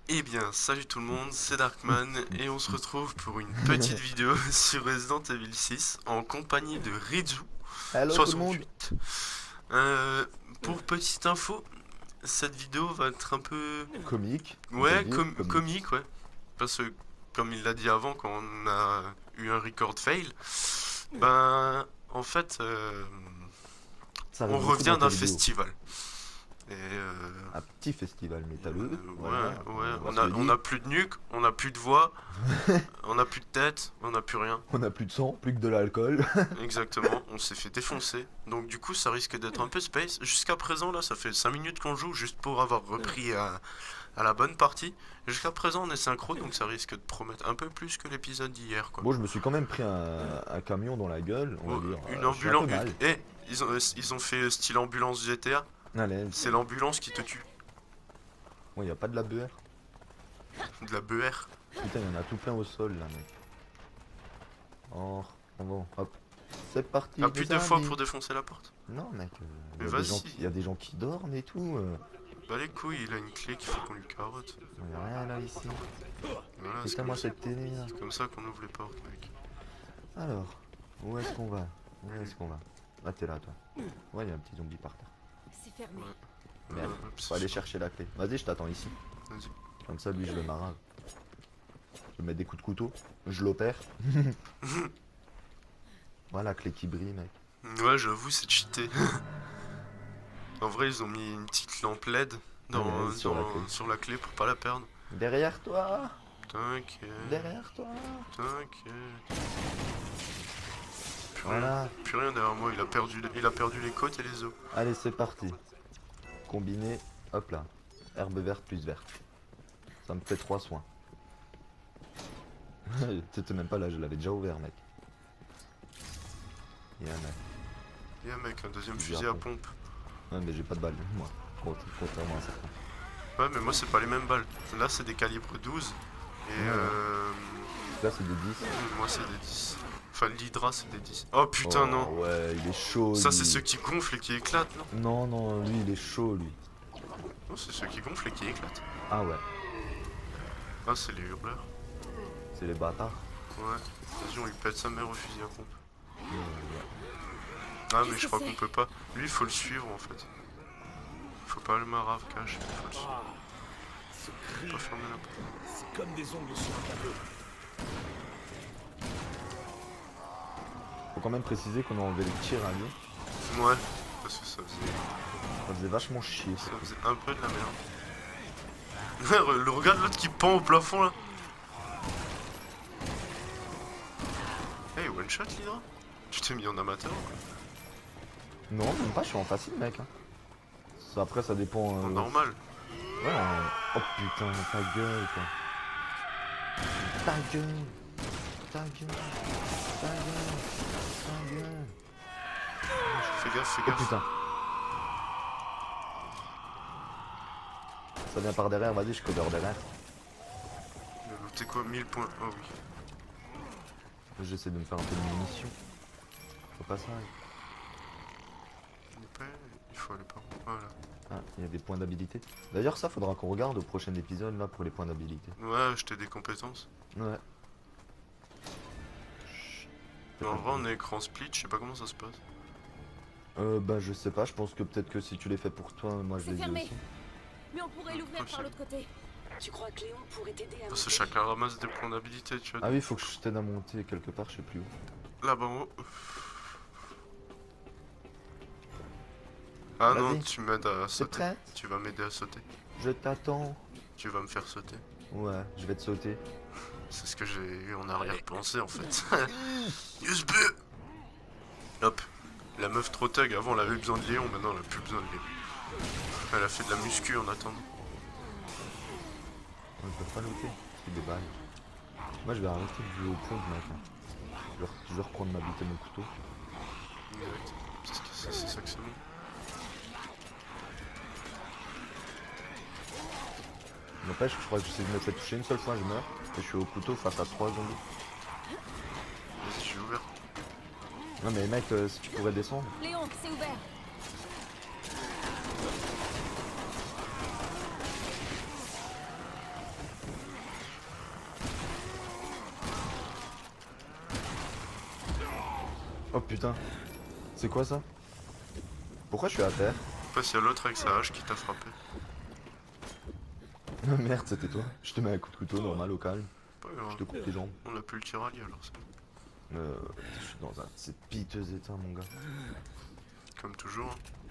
Eh bien, salut tout le monde, c'est Darkman et on se retrouve pour une petite vidéo sur Resident Evil 6 en compagnie de Ridzu Hello tout le monde. 68. Euh, pour petite info, cette vidéo va être un peu Comique, on peut le ouais dire, comique. comique, ouais, parce que comme il l'a dit avant quand on a eu un record fail, ben en fait Ça on arrive beaucoup revient dans tes d'un vidéos. festival et Un petit festival métalleux, ouais, voilà, ouais, on va se le on dire. a plus de nuque, on a plus de voix, on a plus de tête, on a plus rien. On a plus de sang, plus que de l'alcool. Exactement, on s'est fait défoncer. Donc du coup, ça risque d'être un peu space. Jusqu'à présent, là, ça fait 5 minutes qu'on joue juste pour avoir repris à la bonne partie. Jusqu'à présent, on est synchro, donc ça risque de promettre un peu plus que l'épisode d'hier, quoi. Bon, je me suis quand même pris un camion dans la gueule, on va Oh, dire. une Je suis un peu ambulance... mal. Eh, ils ont fait style ambulance GTA. À l'aise. C'est l'ambulance qui te tue. Bon, y a pas de la beurre. De la BR. Putain, y en a tout plein au sol là, mec. Oh, bon, hop. C'est parti, Appuie les deux fois amis. pour défoncer la porte. Non, mec, Mais y a vas-y. des gens qui dorment et tout. Bah les couilles, il a une clé qu'il faut qu'on lui carotte. Y a rien là ici. Voilà, c'est Éteins-moi cette télé là. comme ça qu'on ouvre les portes, mec. Alors, où est-ce qu'on va? Où est-ce qu'on va? Ah, t'es là, toi. Ouais, il y a un petit zombie par terre. C'est fermé. Ouais. Merde, faut aller chercher la clé. Vas-y, je t'attends ici. Vas-y. Comme ça, lui, je le marave. Je vais mettre des coups de couteau. Je l'opère. Voilà, clé qui brille, mec. Ouais, j'avoue, c'est cheaté. En vrai, ils ont mis une petite lampe LED Ouais, sur la clé. sur la clé pour pas la perdre. Derrière toi! T'inquiète, Derrière toi! t'inquiète. Voilà. Plus rien derrière moi, il a perdu les côtes et les os. Allez, c'est parti. Combiné. Hop là. Herbe verte plus verte. Ça me fait 3 soins. T'étais même pas là, je l'avais déjà ouvert, mec. Il y a un mec. Et un mec, un deuxième Fusil à fusil à pompe. pompe. Ouais, mais j'ai pas de balle, moi. Contrairement à certains. Ouais, mais moi, c'est pas les mêmes balles. Là, c'est des calibres 12. Et Ouais, là, c'est des 10. moi, c'est des 10. Enfin, l'Hydra, c'est des 10. Oh putain, non. Oh, ouais, il est chaud. Ça, lui. c'est ceux qui gonflent et qui éclatent, non? Non, non, lui, il est chaud, lui. Non, c'est ceux qui gonflent et qui éclatent. Ah ouais, Ah, c'est les hurleurs. c'est les bâtards. Ouais. Vas-y, on lui pète sa mère au fusil à pompe. Ouais. Ah, mais je crois qu'on peut pas. Lui, il faut le suivre en fait. Faut pas le marave cache, il faut le suivre. Ce Faut cri, pas fermer la porte. c'est comme des ongles sur un tableau. Faut quand même préciser qu'on a enlevé les tirs à lui. Ouais, parce que Ça faisait vachement chier. ça faisait un peu de la merde. Le regarde l'autre qui pend au plafond là. Hey, one shot l'hydra. Tu t'es mis en amateur quoi. Non, même pas, je suis en facile, mec. Après, ça dépend. En normal. Ouais, oh putain, ta gueule, quoi. Ta gueule. Ta gueule. Ta gueule. Ta gueule. Fais gaffe, fais Oh gaffe. putain. Ça vient par derrière, vas-y, je cover derrière. T'es quoi 1000 points. Oh oui. J'essaie de me faire un peu de munitions. Faut pas ça. Il faut aller par où? Voilà. Ah, il y a des points d'habilité. D'ailleurs, ça, faudra qu'on regarde au prochain épisode, là, pour les points d'habilité. Ouais, je t'ai des compétences. Ouais. Mais en vrai, en écran split, je sais pas comment ça se passe. Bah, je sais pas, je pense que peut-être que si tu les fais pour toi, moi je C'est les ai fermé. aussi. Mais on pourrait l'ouvrir par l'autre côté. Tu crois que Léon pourrait t'aider à Parce que monter? chacun ramasse des points d'habilité, tu vois. Ah oui, faut que je t'aide à monter quelque part, je sais plus où. Là-bas en haut. Ah non, Vas-y. tu m'aides à C'est sauter. prêt? Tu vas m'aider à sauter. Je t'attends. Tu vas me faire sauter. Ouais, je vais te sauter. C'est ce que j'ai eu en arrière-pensée en fait. USB. Hop. La meuf trop thug, avant elle avait besoin de Léon, maintenant elle a plus besoin de Léon. Elle a fait de la muscu en attendant. Ouais, je peux pas looter, c'est des balles. Moi je vais arrêter de jouer au point maintenant. Je vais reprendre ma bite et mon couteau. Direct. C'est ça que c'est bon. N'empêche, je crois que si je me fais toucher une seule fois, je meurs. Et je suis au couteau face à 3 zombies. Vas-y, j'ai ouvert. Non mais mec, si tu pourrais descendre. Léon, c'est ouvert. Oh putain. C'est quoi ça? Pourquoi je suis à terre? Parce qu'il y a l'autre avec sa hache qui t'a frappé. Merde, c'était toi. Je te mets un coup de couteau normal au calme. Pas grave. Je te coupe les jambes. On a plus le tiraillé alors c'est Je suis dans un de ces piteux état, mon gars. comme toujours. Hein.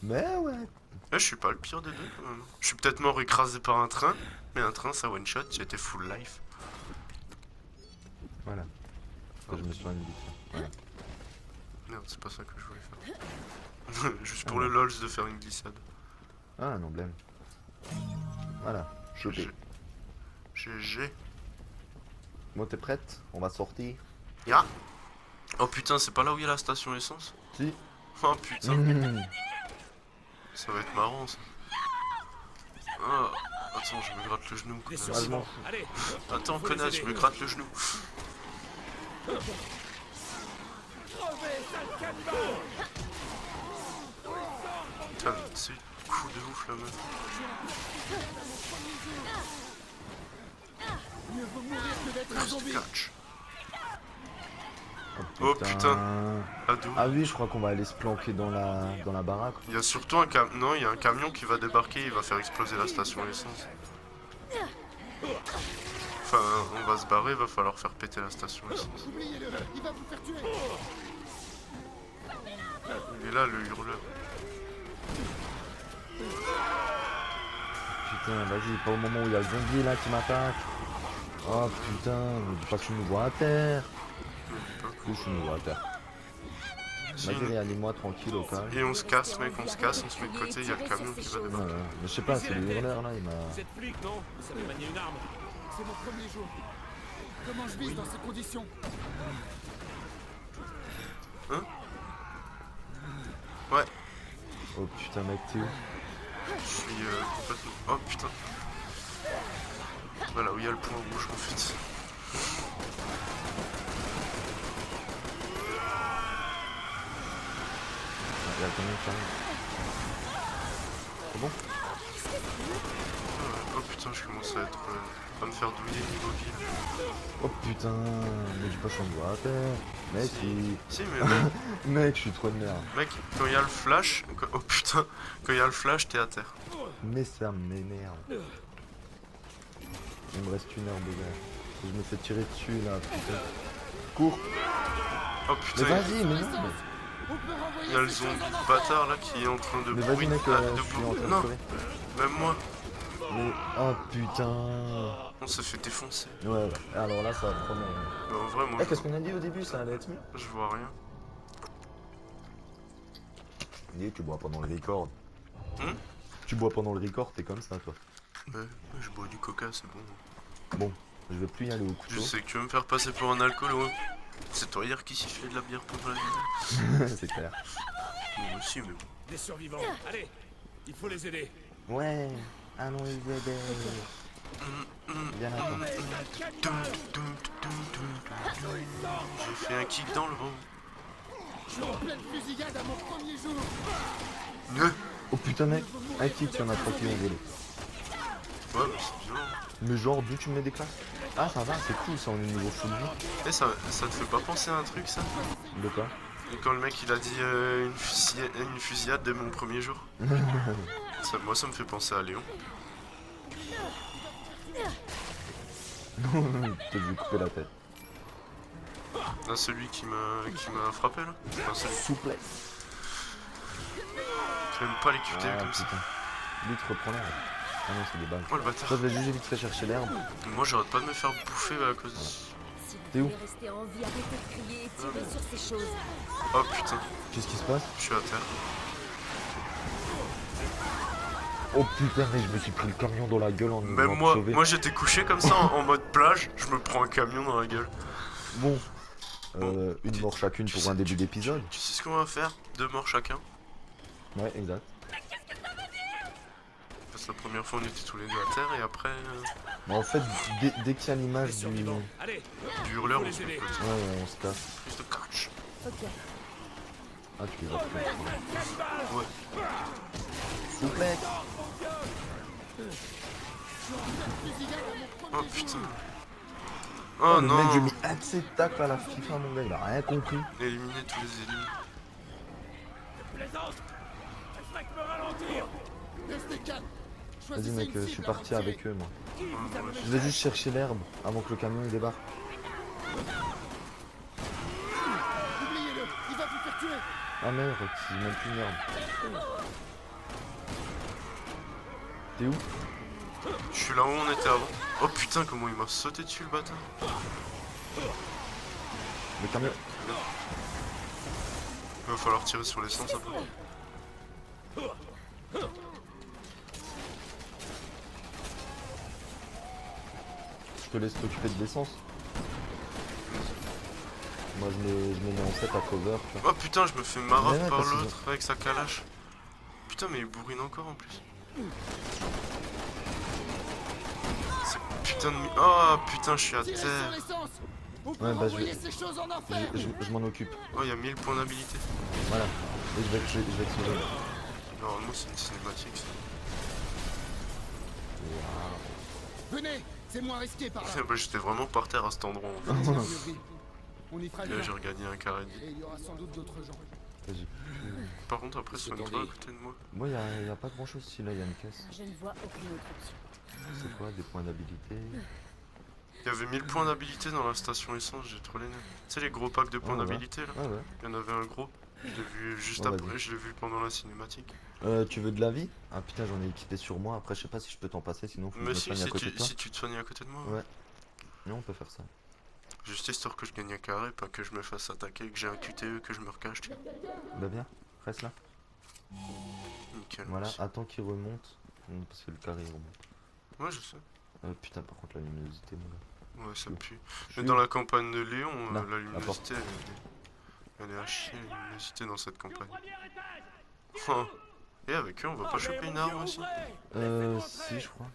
Mais ouais. Je suis pas le pire des deux quand même. Je suis peut-être mort écrasé par un train, mais un train ça one shot, j'étais full life. Voilà. Je me suis rendu vite. Voilà. Merde, c'est pas ça que je voulais faire. Juste pour le lols de faire une glissade. Ah, un emblème. Voilà, chopé. GG. Bon, t'es prête? On va sortir. Ya. Oh putain, c'est pas là où il y a la station essence? Si. Oh putain, Mmh. ça va être marrant ça. Ah, attends, je me gratte le genou. Les connasse. survivants. Allez. Attends, Faut les connasse, je aider. me gratte le genou. Putain, c'est coup de ouf la meuf. Catch. Oh putain. Ado. Ah oui, je crois qu'on va aller se planquer dans la baraque. Il y a surtout un camion. Non, il y a un camion qui va débarquer, il va faire exploser la station essence. Enfin, on va se barrer, il va falloir faire péter la station essence. Il est là le hurleur. Putain, vas-y, pas au moment où il y a le zombie là qui m'attaque. Oh putain, me dis pas que je me vois à terre. Oui, je me vois à terre. Vas-y, réanime-moi tranquille au calme. Et on se casse, mec, on se casse, on se met de côté, il y a le camion qui va Ouais, débarquer. ouais. Mais je sais pas, c'est le hurleur là, il m'a... Vous êtes flic, non? Vous savez manier une arme. C'est mon premier jour. Comment je vis dans ces conditions? Ouais, Oh putain mec, t'es où? je suis complètement... Oh putain. Voilà, où il y a le point rouge en fait. Il y a le camion qui arrive. C'est bon? Oh putain, je commence à être... à me faire douiller niveau ville. Oh putain, me dis pas que je me vois à terre. Mec, Si, mais mec, mec, je suis trop de merde. mec, quand il y a le flash... Oh putain, quand il y a le flash, t'es à terre. Mais ça m'énerve. Il me reste une heure de gars. Je me fais tirer dessus là, putain. Cours. Oh Mais putain, vas-y, mais non. il y a le zombie bâtard là qui est en train de Mais vas-y mec, de je suis en train de Non, crever. même moi, Mais oh putain. on s'est fait défoncer. Ouais, ouais. Alors là, ça va trop mal. Mais en vrai, moi, Eh, qu'est-ce qu'on a dit au début? Ça allait être mieux. je vois rien. Dis, tu bois pendant le record. Hmm. Tu bois pendant le record, t'es comme ça, toi. Ouais, je bois du coca, c'est bon. Bon, je vais plus y aller au Je couteau. sais que tu veux me faire passer pour un alcool, ouais. C'est toi hier qui sifflait de la bière pendant la vidéo. C'est clair. Moi aussi, mais bon. Les survivants. Allez. Il faut les aider. Ouais, allons les aider. Viens là, toi. J'ai fait un kick dans le vent. Je suis en pleine fusillade à mon premier jour. Oh putain, mec, un kick, il y en a 3 qui ont volé. Ouais, mais c'est bien. Mais genre, d'où tu me mets des classes? Ah, ça va, c'est cool, ça, on est niveau full vie. Et ça te fait pas penser à un truc, ça? De quoi? Quand le mec il a dit une fusillade dès mon premier jour. Moi ça me fait penser à Léon. T'as dû couper la tête. Ah, celui qui m'a frappé là. Enfin, celui Souplesse. qui aime pas les QTE Ah comme ça. putain. Vite, reprends l'herbe. Ah non, c'est des balles. Oh le bâtard. Ça, je vais juste vite fait chercher l'herbe. Moi j'arrête pas de me faire bouffer à cause de... Si T'es vous où? voulez rester en vie, arrêtez de crier et tirez sur ces choses. Oh putain, Qu'est-ce qui se passe? je suis à terre. Oh putain, mais je me suis pris le camion dans la gueule en Même moi j'étais couché comme ça en mode plage, je me prends un camion dans la gueule. Bon. Bon, Une mort chacune tu pour sais- un début d'épisode. Tu sais ce qu'on va faire? 2 morts chacun. Ouais, exact. Parce que la première fois on était tous les deux à terre et après Mais en fait, dès qu'il y a Les l'image du... survivants. Allez. du hurleur Faut on les se met de aider. côté. Ouais, on se casse. Plus de coach. Ok. Ah, tu les as pris. Ouais. Souplesse. Oh putain. Oh le non. mec, je mis un de ses tacles à la FIFA, mon gars, il a rien compris. Éliminer tous les ennemis. Plaisante. Elle me ralentir. Restez calme. Vas-y Choisissez mec, une je cible suis à parti tirer. avec eux moi. Qui vous a donné Je vais juste chercher l'herbe avant que le camion il débarque. Oubliez-le, il va vous faire tuer. Ah merde, c'est même plus une herbe. T'es où? Je suis là où on était avant. Oh putain, comment il m'a sauté dessus le bâtard. Le camion. Il va falloir tirer sur l'essence après. Je te laisse t'occuper de l'essence. Moi je me mets en fait à cover, tu vois. Oh putain, je me fais marave Mais ouais, par parce qu'ils l'autre avec sa calache. Putain, mais il bourrine encore en plus. C'est putain de... Oh putain, je suis à Tirez sur terre. l'essence. On peut Ouais, bah, je renvoyer vais- ces choses en enfer. Je m'en occupe. Oh, il y a 1000 points d'habilité. Voilà. Et je vais te sauver. Normalement, c'est une cinématique. Ça. Venez, c'est moins risqué par là. Bah, j'étais vraiment par terre à cet endroit. En Venez, Murphy. On y fera fait. Là, bien. j'ai regagné un carré de vie. Et il y aura sans doute d'autres gens. Vas-y. Par contre, après, soigne-toi à côté de moi. Moi y a pas grand chose ici là, y a une caisse. Je ne vois aucune autre option. C'est quoi? Des points d'habilité? Il y avait 1000 points d'habilité dans la station essence, j'ai trop les nerfs. Tu sais, les gros packs de points Ouais, ouais. d'habilité là? Ouais ouais. Il y en avait un gros. Je l'ai vu juste Ouais, après, vas-y. je l'ai vu pendant la cinématique. Tu veux de la vie? Ah putain j'en ai équipé sur moi, après je sais pas si je peux t'en passer sinon faut que je Mais me si, soigne à côté de toi. si tu te soignes à côté de moi. Ouais. Non on peut faire ça. Juste histoire que je gagne un carré, pas que je me fasse attaquer, que j'ai un QTE, que je me recache. Tu vois. Bah bien, reste là. Nickel. Voilà, merci. attends qu'il remonte. Parce que le carré il remonte. Ouais, je sais. Putain par contre la luminosité mon gars. Ouais, ça pue. Je Mais suis dans où? la campagne de Léon, Là, la la luminosité, elle est à chier, la luminosité dans cette campagne. Oh. Et avec eux, on va pas choper une arme aussi? Si je crois.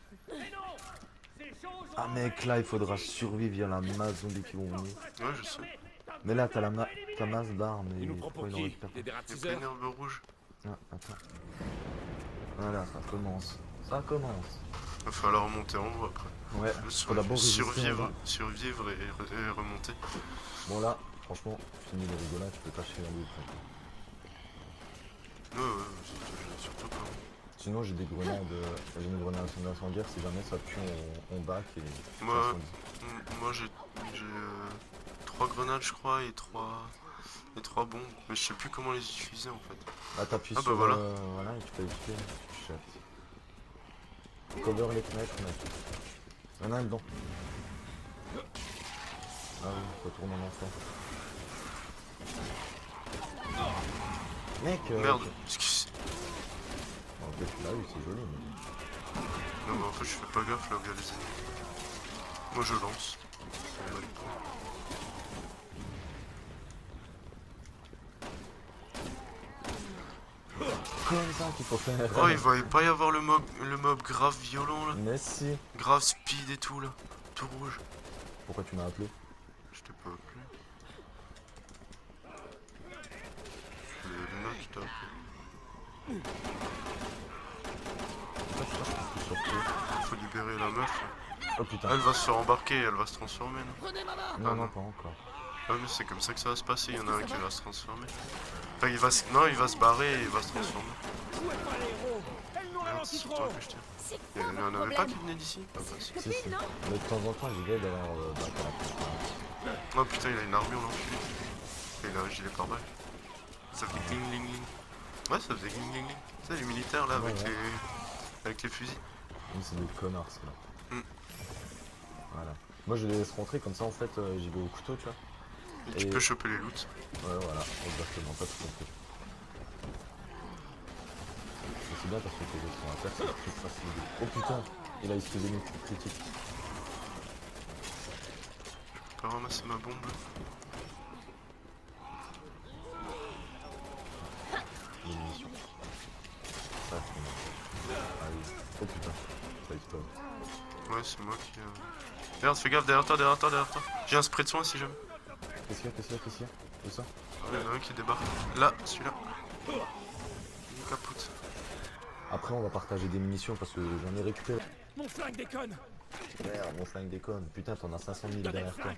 Ah mec là il faudra survivre, il y a la masse zombies qui vont venir. Ouais, je sais. Mais là t'as ta masse d'armes et Il nous prend pour pourquoi il en qui? récupère pas? Des Il y a dératiseurs? plein d'herbes rouges. Ah attends. Voilà ça commence. Ça commence. Il va falloir remonter en haut après. Ouais, faut d'abord résister, survivre, hein. survivre et remonter. Bon là, franchement, fini les rigolades, tu peux cacher un bout. Ouais, surtout pas. Sinon j'ai des grenades, une grenade incendiaire si jamais ça tue on back et Moi, ça incendie. moi j'ai 3 grenades je crois et 3 bombes. Mais je sais plus comment les utiliser en fait. Là t'appuies Ah bah sur voilà. voilà et tu peux équiper. Chat. Cover les fenêtres mec. Il y en a un dedans. Ah oui, retourne en enfer. Mec Merde, ok. excuse. En fait tu l'as eu, c'est joli mais... Non mais en fait je fais pas gaffe là où il y a les ennemis. Moi je lance. Comme ça qu'il faut faire. Oh il va pas y avoir le mob grave violent là. Mais si. Grave speed et tout là. Tout rouge. Pourquoi tu m'as appelé? Je t'ai pas appelé. C'est Luna qui t'a appelé. Faut libérer la meuf. Oh putain. Elle va se faire embarquer et elle va se transformer. Non, Prenez ma main. Non, non, pas encore. ah, mais c'est comme ça que ça va se passer. Il y en a un qui va se transformer. Enfin, il va se... Non, il va se barrer et il va se transformer. Où est pas les héros? Elle nous Merde, ralentit c'est trop! toi que je tiens. C'est Il y quoi en ton avait pas problème? qui venaient d'ici? Ah, bah, si. Si, Copine, si. non? Mais de temps en temps, j'y vais derrière Oh putain, il a une armure l'enculé. Et il a un gilet pare-balles. Ça fait cling ling ling. Ouais, ça faisait cling ling ling. Tu sais, les militaires là avec, Ouais, avec les fusils. c'est des connards, c'est là. Hmm. Voilà. Moi, je les laisse rentrer, comme ça, en fait, j'y vais au couteau, tu vois. Et tu Et- peux choper les loots. Ouais, voilà, exactement, pas tout compris. Mais c'est bien parce que tes autres sont à terre, c'est plus facile. Oh putain, il a explosé une petite critique. Je peux pas ramasser ma bombe là. Les munitions. Ça, c'est bon. Ah oui. Oh putain, ça explose. Ouais, c'est moi qui. Merde, fais gaffe, derrière toi, derrière toi, derrière toi. J'ai un spray de soin si jamais. Qu'est-ce qu'il y a, qu'est-ce qu'il y a, qu'est-ce qu'il y a? Où ça? Il y en a un qui débarque. Là, celui-là. Une capote. Après, on va partager des munitions parce que j'en ai récupéré. Mon flingue déconne! Merde, mon flingue déconne. Putain, t'en as 500 000 derrière toi.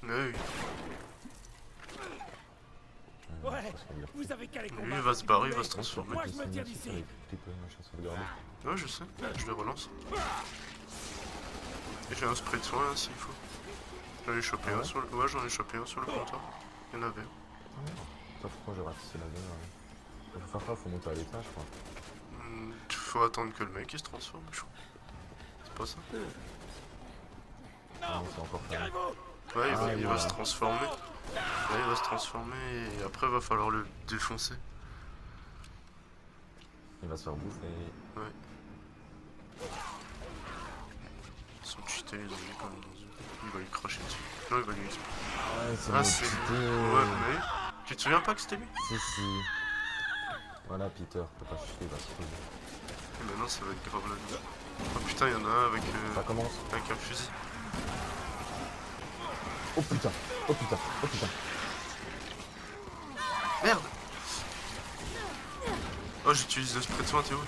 Mais oui. Ouais, Ça se regarde. vous avez qu'à les Lui, combattre. il va se barrer, il va se transformer. Moi, je me tiens d'ici. Ouais, je sais, je les relance. Et j'ai un spray de soin là s'il faut. J'en ai chopé un sur le. Ouais, j'en ai chopé un sur le comptoir. Il y en avait un. Toi, pourquoi j'ai ratissé la gueule Faut faire ça, faut monter à l'étage, quoi. Faut attendre que le mec il se transforme, je crois. C'est pas ça? Ah non, c'est encore ça. Ouais, Ah, il va voilà. se transformer. Là, il va se transformer et après, va falloir le défoncer. Il va se faire bouffer. Ouais. Ils sont cheatés, les zombies, quand même dans une. Il va lui cracher dessus. Non, il va lui exploser. Ouais, c'est Ah, bon, c'est. Peter. Ouais, mais. Tu te souviens pas que c'était lui? Si. Voilà, Peter, faut pas chuter, il va se poser. Et maintenant, ça va être grave la nuit. Oh putain, il y en a un avec, Ça commence. avec un fusil. Oh putain, oh putain, oh putain. Merde! Oh, j'utilise le spray de soin, t'es où?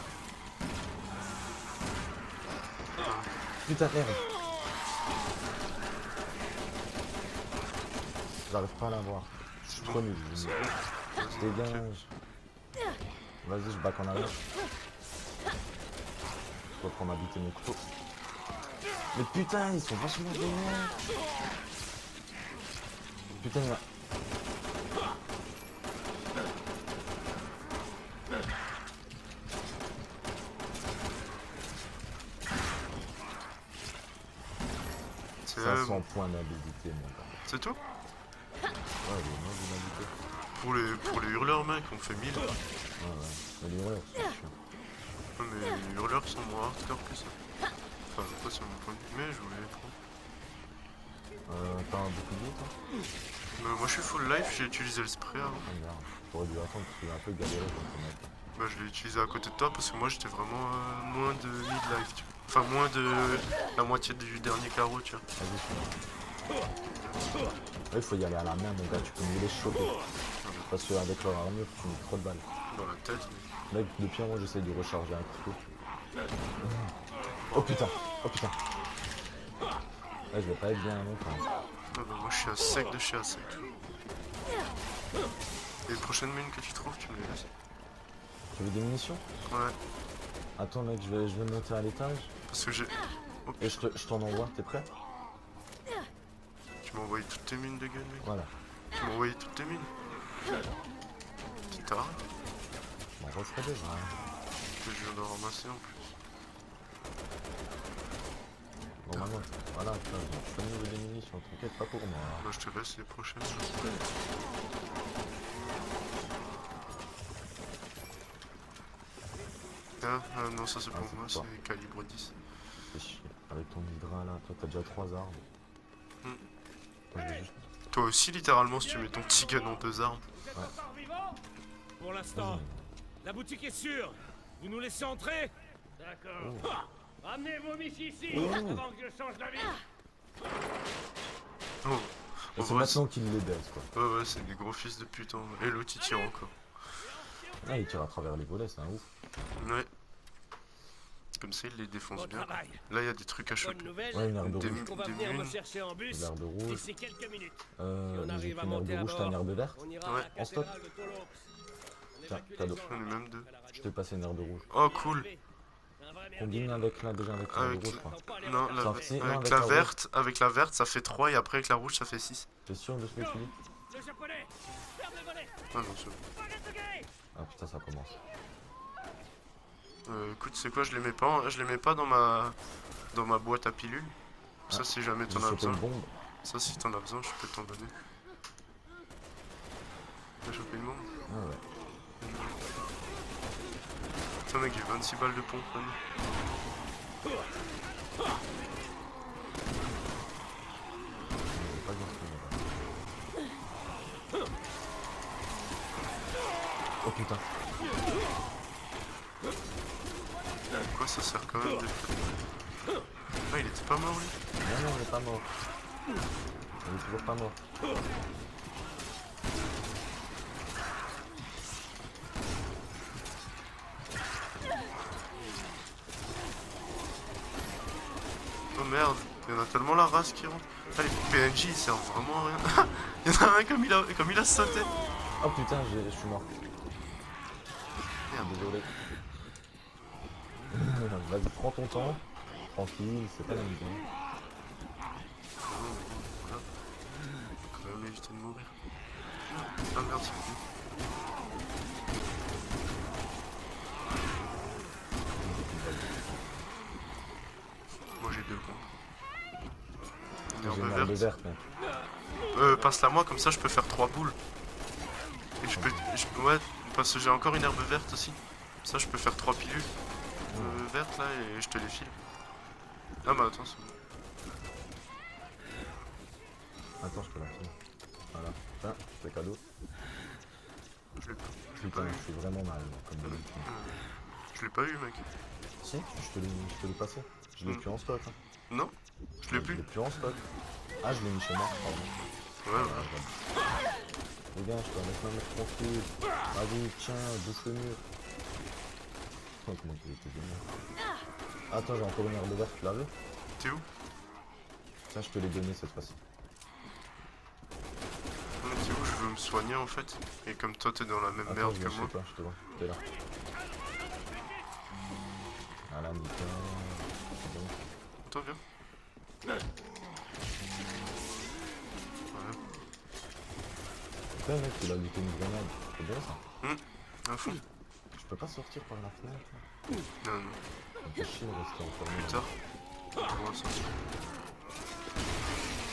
Putain, merde. J'arrive pas à la voir. Je suis trop nul. Je dégage. Vas-y, je back en arrière. Je reprends ma bite et mon couteau. Mais putain, ils sont vachement vénères. Putain, il y a... C'est 500 points d'habilité, mon gars. c'est tout? Ouais, il est moins d'habilité. Pour les hurleurs, mec, on fait 1000. Ouais, ouais. Mais les hurleurs, c'est chiant. Ouais, mais les hurleurs sont moins hardcore que ça. Enfin, pas sur mon point de vue, mais je voulais les prendre. T'as un bouclier, toi? Moi, je suis full life, j'ai utilisé le spray avant. Ah merde. T'aurais dû attendre parce qu'il a un peu galéré comme ton mec. Bah, je l'ai utilisé à côté de toi parce que moi, j'étais vraiment moins de mid-life, tu vois. Enfin, moins de la moitié du dernier carreau, tu vois. Vas-y, je là, il faut y aller à la main, mon gars, tu peux nous les choper. Parce qu'avec leur armure, tu mets trop de balles. Dans la tête. Mec, depuis un mois, j'essaie de recharger un couteau. Oh putain, oh putain. Là, je vais pas être bien longtemps. Ah bah, moi, je suis à sec de chez à sec. Et les prochaines mines que tu trouves, tu me les laisses. Tu veux des munitions? Ouais, Attends, mec, je vais monter à l'étage. parce que j'ai. Oh, Et je t'en envoie, t'es prêt? tu m'as envoyé toutes tes mines de gun, mec. Voilà. Tu m'as envoyé toutes tes mines. Petit tard, Bon, on referait déjà. que je viens de ramasser en plus. Normalement, voilà, putain, je fais au niveau des munitions, t'inquiète pas pour moi. Hein. Moi, je te laisse les prochaines. Ah non, ça c'est pour c'est moi, pour toi. c'est calibre 10. Fais chier. Avec ton hydra là, toi t'as déjà 3 armes. Hmm. Moi, je vais juste... Toi aussi, littéralement, si tu mets ton petit gun en 2 armes. Vous êtes encore vivant? Pour l'instant, la boutique est sûre. Vous nous laissez entrer? D'accord. Ramenez vos miches ici avant que je change d'avis. Oh, Et en c'est vrai, maintenant qu'il les baisse quoi. ouais, c'est des gros fils de putain. Et l'autre, il tire encore. Ah, il tire à travers les volets, c'est un ouf. Ouais. Comme ça, il les défonce Bon bien. travail. Là, il y a des trucs à Bonne choper. nouvelle, Ouais, une aire de Des- rouge. on va des venir me mines. chercher en bus Une aire de rouge. d'ici quelques minutes. Si on Mais j'ai arrive pris à une aire monter de à rouge, t'as une bord, aire de verte. on ira Ouais. à la En stop. cathédrale de Tolox. On Tiens, évacue cadeau. les gens J'en ai même deux. à la radio. Je t'ai passé une aire de rouge. Oh, cool. Un vrai Combine merdier. avec la déjà avec la Avec rouge, je crois. Non, Ça fait- non, avec la verte, avec la verte, ça fait 3 et après avec la rouge, ça fait 6. T'es sûr de ce que tu dis? Le japonais, ferme le volet. Ah non, c'est bon. Ah putain, ça commence. Écoute, c'est quoi, je les mets pas dans ma boîte à pilules. Ça, si jamais J'ai t'en as chopé une besoin. bombe. Ça, si t'en as besoin, je peux t'en donner. T'as chopé une bombe? Ah ouais. Putain, mec, j'ai 26 balles de pompe maintenant. J'ai pas bien fait, là. Oh putain. Quoi, ça sert quand même de. Ah, il était pas mort lui? Non, il est pas mort. Il est toujours pas mort. Oh merde, il y en a tellement la race qui rentre. Ah, les PNJ ils servent vraiment à rien. Il y en a un comme il a sauté. Oh putain, je suis mort. Merde. Désolé. Vas-y, prends ton temps. Tranquille, c'est pas la vidéo. Voilà. Faut quand même éviter de mourir. Ah merde, c'est plus. Moi j'ai 2 comptes. Une J'ai une herbe herbe verte. verte, mec. Passe-la moi, comme ça je peux faire 3 boules. Et ouais, parce que j'ai encore une herbe verte aussi. Ça je peux faire 3 pilules vertes là et je te les file. Ah bah attends, c'est bon. Attends, je peux la filer. Voilà. Tiens, c'est cadeau. Je l'ai pas. Putain, je suis vraiment mal, comme d'habitude. Je l'ai pas eu mec. Si, je te l'ai passé. Je l'ai plus en stock. Hein. Non, je l'ai Je plus. l'ai plus en stock. Ah, je l'ai mis chez moi, pardon. Ouais, ouais. Regarde, je peux laisse-moi mettre tranquille. Vas-y, tiens, bouge le mur. Oh, comment il était génial. Attends, j'ai encore une herbe verte, tu l'as vu? T'es où? Tiens, je te l'ai donné cette fois-ci. Non, mais t'es où? Je veux me soigner en fait. Et comme toi t'es dans la même Attends, merde je que vais chez moi. toi, je te vois. T'es là. Voilà, nickel. C'est bon. Toi viens. Voilà. Putain, mec, il a looté une grenade. C'est bien ça. À fond. Je peux pas sortir par la fenêtre. Non, non. Ça me fait chier de rester enfermé. Plus tard. On va sortir.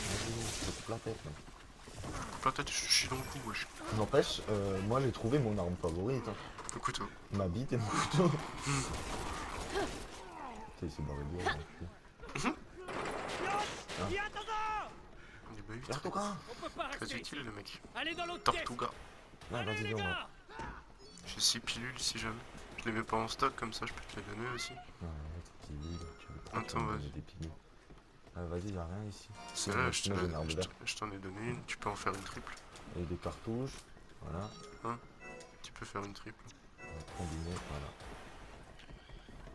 Vas-y, je te coupe la tête, mec. Peut-être je chie dans le cou, wesh. N'empêche, moi j'ai trouvé mon arme favorite. Hein. Le couteau. Ma bite et mon couteau. Putain, il s'est barré de là. Il est bah, vite. Tortuga. On peut pas Très rester utile ici. le mec. Allez dans l'autre pièce. Tortuga. Non, vas-y, Allez, les viens, on va. gars. J'ai 6 pilules si jamais. Je les mets pas en stock comme ça je peux te les donner aussi. Non, tes pilules, tu veux pas Attends, me donner vas-y. des pilules. Ah, vas-y, y'a rien ici. Celle-là, Sinon, j'ai une arme verte. je t'en ai donné une, tu peux en faire une triple. Et des cartouches. Voilà. Tu peux faire une triple. On va combiner, voilà.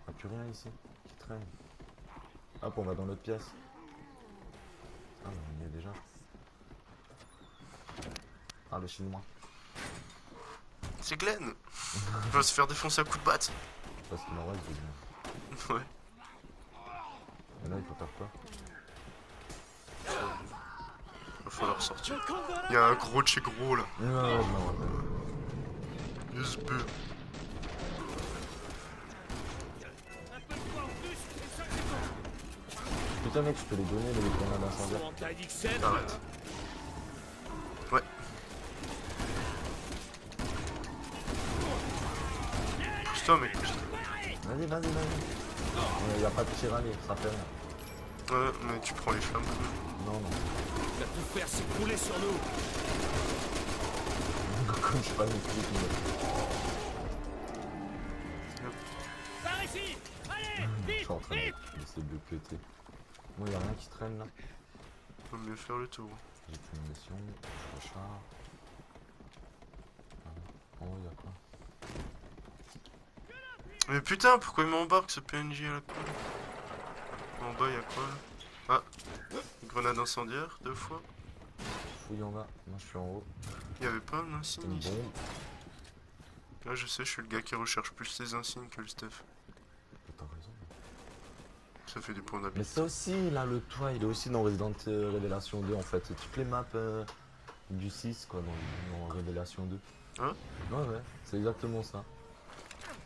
Y'a plus rien ici qui traîne. Hop, on va dans l'autre pièce. Ah, mais on y est déjà. Ah, le chinois. C'est Glenn. Il va se faire défoncer à coups de batte. Parce qu'il en reste des Ouais. Et là, il faut faire quoi? Va falloir sortir. Il y a un gros de chez gros là. Non, je m'en rappelle. USB. Un peu de poids en plus. Et 5 secondes. Putain, mec, je peux les donner, les grenades incendiaires. Comment t'as dit que c'est? Arrête. Ouais. Pousse-toi mec, pousse-toi. Vas-y, vas-y, vas-y. Y'a pas de tir à lire, ça fait rien. Ouais, mais tu prends les flammes quand même. Non, non. Il va tout faire s'écrouler sur nous. Comme je suis pas une flic, Par ici. Allez, je vite, suis en train vite. d'essayer de cutter. Bon, y'a rien qui traîne là. Faut mieux faire le tour. J'ai plus de munitions, je recharge. En haut, y'a quoi? Mais putain, pourquoi il m'embarque ce PNJ à la con? En bas y'a quoi là? Ah, grenade incendiaire, 2 fois. Fouille en bas, moi je suis en haut. Il y avait pas un C'est insigne une ici. bombe. Là je sais, je suis le gars qui recherche plus les insignes que le Steph. T'as raison. Ça fait des points Mais d'habitude. ça aussi, là, le toit, il est aussi dans Resident Révélation 2 en fait. C'est toutes les maps du 6 quoi, dans Révélation 2. Hein? Ouais, ouais, c'est exactement ça.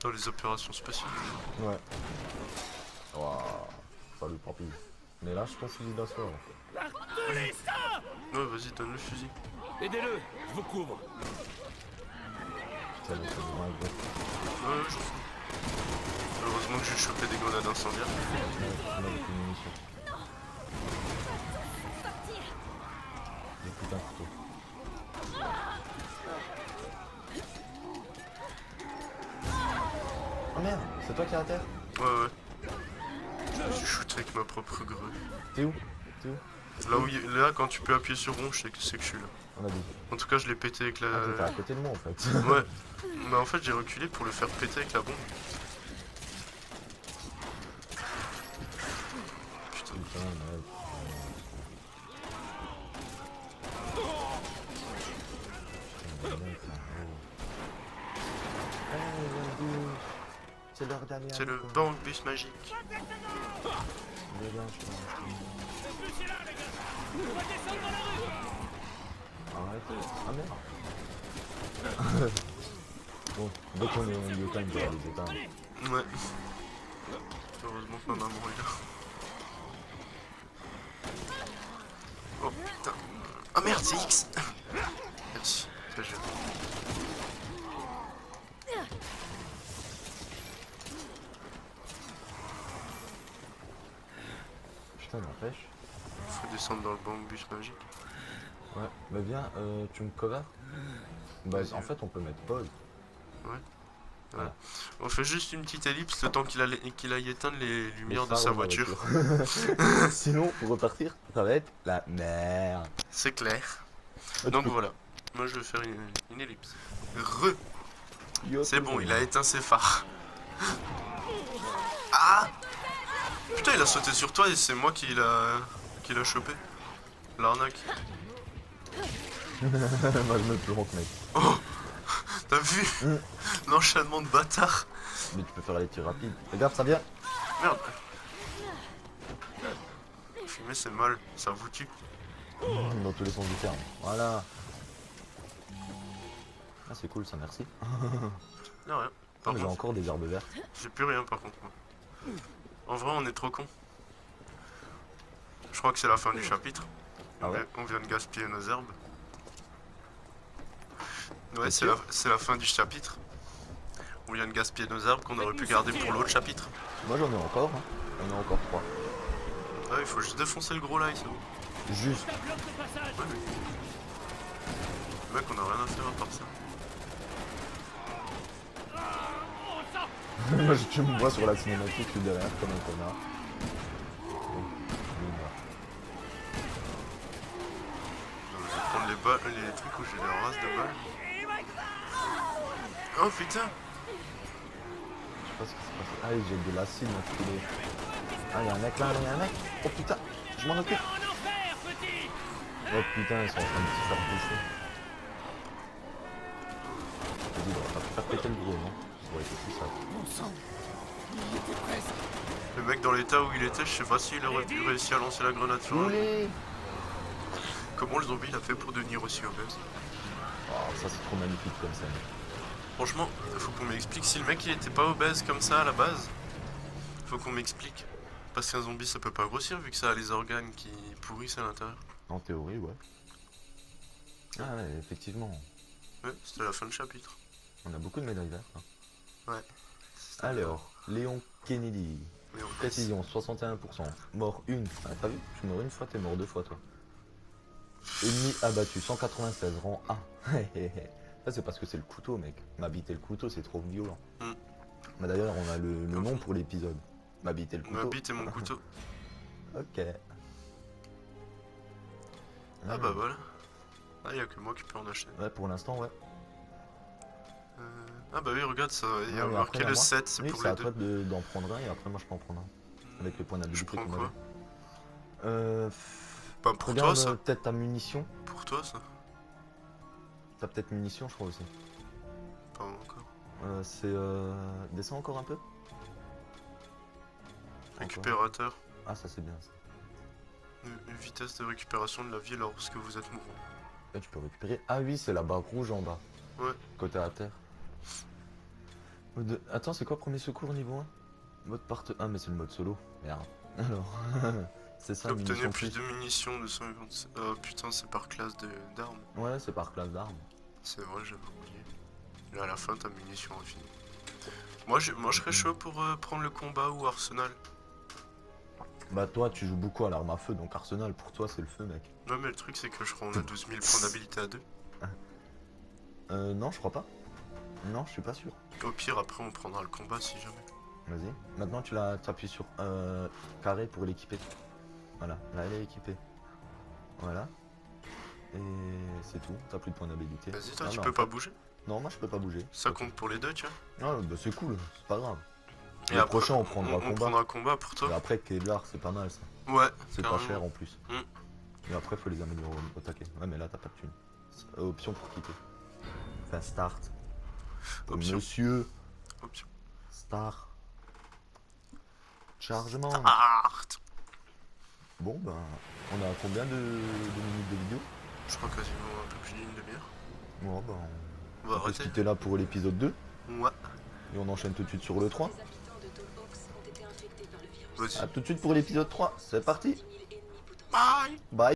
Dans les opérations spéciales. Ouais. Waouh, salut papy. Mais là, je pense qu'il est d'asseoir. Par tous les sangs. Ouais, vas-y, donne le fusil. Aidez-le, je vous couvre. Putain, mais c'est vraiment gros. Ouais, je sais. Heureusement que j'ai chopé des grenades incendiaires. On a beaucoup de munitions. J'ai putain de couteau. Oh merde, c'est toi qui es à terre? Ouais, ouais. Je me suis shooté avec ma propre grue. T'es où? T'es où? Là, là, quand tu peux appuyer sur rond, je sais que c'est que je suis là. On a dit. En tout cas, je l'ai pété avec Ah, t'étais à la... côté de moi en fait. Ouais. Mais en fait, j'ai reculé pour le faire péter avec la bombe. Putain. putain, mec. C'est l'heure d'aller à C'est le l'école. banc bus magique. Mais là, je pense C'est là, les gars. On va descendre dans la rue. Arrêtez. Ah merde. Bon, dès qu'on est en milieu time, je vais les éteindre. Ouais. Heureusement que ma maman est là. Oh putain. Ah merde, c'est X. Merci, très gentil. Putain, n'empêche. Faut descendre dans le banc bus magique. Ouais, bah viens, tu me cover. Bah, en fait, on peut mettre pause. Voilà. On fait juste une petite ellipse le temps qu'il aille éteindre les lumières de phares sa de voiture. Sinon, pour repartir, ça va être la merde. C'est clair. Ah, Donc tu peux- voilà. Moi je vais faire une ellipse. Yo, C'est bon, tout il a éteint ses phares. Ah putain, il a sauté sur toi et c'est moi qui l'a chopé. L'arnaque. Moi, je me plante, mec. T'as vu l'enchaînement de bâtard. Mais tu peux faire les tirs rapides. Regarde, ça vient. Merde. Fumer c'est mal, ça vous tue. Dans tous les sens du terme. Voilà. Ah, c'est cool, ça, merci. Non, rien. Ah, Par mais j'ai contre, encore des herbes vertes. j'ai plus rien par contre. Moi. En vrai, on est trop con. Je crois que c'est la fin du chapitre. Ah ouais? On vient de gaspiller nos herbes. Ouais, T'es c'est la fin du chapitre. On vient de gaspiller nos herbes qu'on aurait pu garder pour l'autre chapitre. Moi, j'en ai encore. Hein. J'en ai encore 3. Ah, il faut juste défoncer le gros là, c'est bon. Juste. Ça bloque le passage. Mec, on a rien à faire à part ça. On sort. Moi, tu me vois sur la cinématique, je suis derrière comme un connard. Bon, Je vais prendre les trucs où j'ai des races de balles. Oh putain! je sais pas ce qui s'est passé. Ah, j'ai de l'acide, mon filet. Ah, y'a un mec là, y'a un mec. Oh putain, je m'en occupe. En enfer, petit. Oh putain, ils sont en train de se faire bouffer. Vas-y, on va pas faire péter le gros, non? Ça aurait été plus ça. Bon sang. Il y était presque. Le mec dans l'état où il était, je sais pas s'il aurait pu réussir à lancer la grenade sur lui. Roulez. Comment le zombie il a fait pour devenir aussi obèse? Oh, ça c'est trop magnifique comme ça. Franchement, faut qu'on m'explique si le mec il était pas obèse comme ça à la base. Faut qu'on m'explique. Parce qu'un zombie ça peut pas grossir vu que ça a les organes qui pourrissent à l'intérieur. En théorie, ouais. Ah ouais, effectivement. Ouais, c'était la fin du chapitre. On a beaucoup de médailles vertes. Hein. Ouais. Alors, Léon Kennedy. Mais on passe. Précision, 61%. Mort 1. Ah, t'as vu? Tu meurs une fois, t'es mort 2 fois, toi. Ennemi abattu, 196, rang 1. Ça, c'est parce que c'est le couteau, mec. M'habiter le couteau, c'est trop violent. Mm. Bah, d'ailleurs, on a le nom pour l'épisode. M'habiter le couteau. Ma bite et mon couteau. Ok. Ah bah voilà. Ah, y'a que moi qui peux en acheter. Ouais, pour l'instant, ouais. Ah bah oui, regarde ça, il y a Ouais, mais marqué après, le moi. 7, c'est Oui, pour c'est les à toi deux. d'en prendre un et après, moi, je peux en prendre un. Avec le point Je d'habilité prends qu'on quoi? avait. Pas pour Regarde toi ça. peut-être ta munition. Pour toi ça. T'as peut-être munition, je crois aussi. Pas encore. C'est. Descends encore un peu. Récupérateur. Ah, ça c'est bien ça. Une vitesse de récupération de la vie lorsque vous êtes mourant. Là, tu peux récupérer. Ah oui, c'est la barre rouge en bas. Ouais. Côté à terre. Attends, c'est quoi premier secours niveau 1? Mode part. Ah, mais c'est le mode solo. Merde. Alors. C'est ça, Obtenez munitions plus plus. de munitions de 150. Putain, c'est par classe d'armes. Ouais, c'est par classe d'armes. C'est vrai, j'avais oublié. Là, à la fin, ta munition infinie. Moi, je serais chaud pour prendre le combat ou Arsenal. Bah, toi, tu joues beaucoup à l'arme à feu, donc Arsenal, pour toi, c'est le feu, mec. Non, mais le truc, c'est que je crois qu'on a 12 000 points d'habilité à 2. Non, je crois pas. Non, je suis pas sûr. Au pire, après, on prendra le combat si jamais. Vas-y. Maintenant, tu appuies sur carré pour l'équiper. Voilà, là, elle est équipée. Voilà. Et c'est tout, t'as plus de points d'habilité. Vas-y, toi, Ah, tu non, peux pas bouger. Non, moi, je peux pas bouger. Ça compte pour les deux, tu vois. Ah, bah, c'est cool, c'est pas grave. Et Le après, prochain, on prendra on combat. prendra combat pour Et toi. après, Kevlar, c'est pas mal ça. Ouais, C'est pas carrément. cher en plus. Mm. Et après, faut les améliorer au taquet. Ouais, mais là, t'as pas de thune. Option pour quitter. Enfin, start. Option. Monsieur. Option. Star. Chargement. Start. Bon, ben, on a combien de minutes de vidéo? Je crois quasiment un peu plus d'une demi-heure. Bon, ben, On va on peut se arrêter. quitter là pour l'épisode 2. Ouais. Et on enchaîne tout de suite sur le 3. Les habitants de Tallbox ont été infectés par le virus. Vas-y. A tout de suite pour l'épisode 3. C'est parti. 10 000 ennemis potentiels. Bye. Bye.